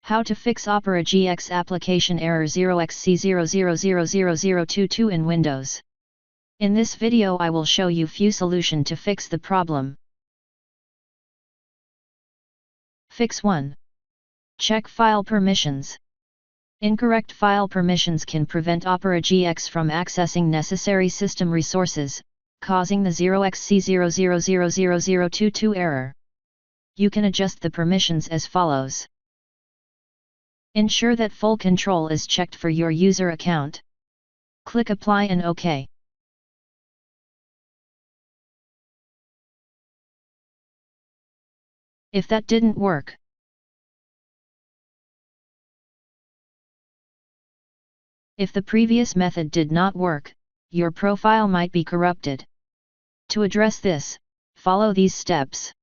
How to fix Opera GX application error 0xc0000022 in Windows. In this video I will show you few solution to fix the problem. Fix 1. Check file permissions. Incorrect file permissions can prevent Opera GX from accessing necessary system resources, causing the 0xc0000022 error. You can adjust the permissions as follows. Ensure that full control is checked for your user account. Click Apply and OK. If that didn't work, if the previous method did not work, your profile might be corrupted. To address this, follow these steps.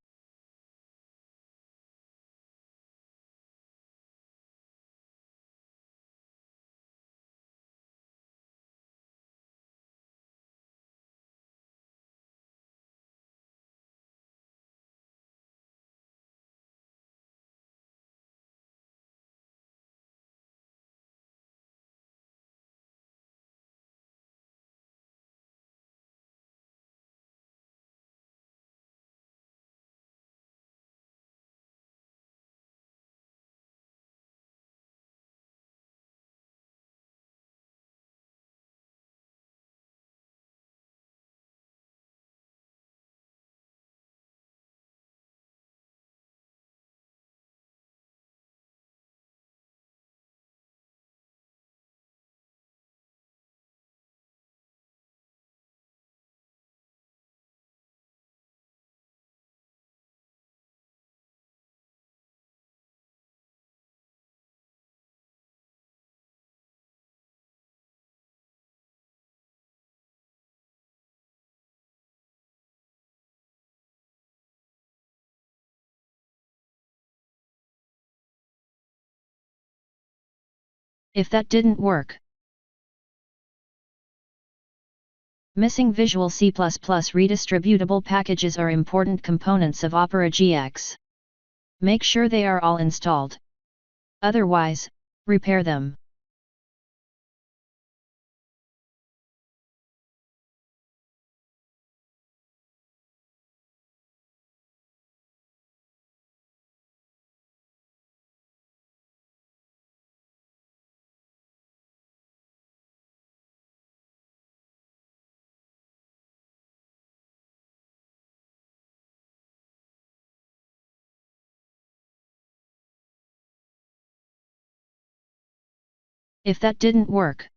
If that didn't work, missing Visual C++ redistributable packages are important components of Opera GX. Make sure they are all installed. Otherwise, repair them. If that didn't work,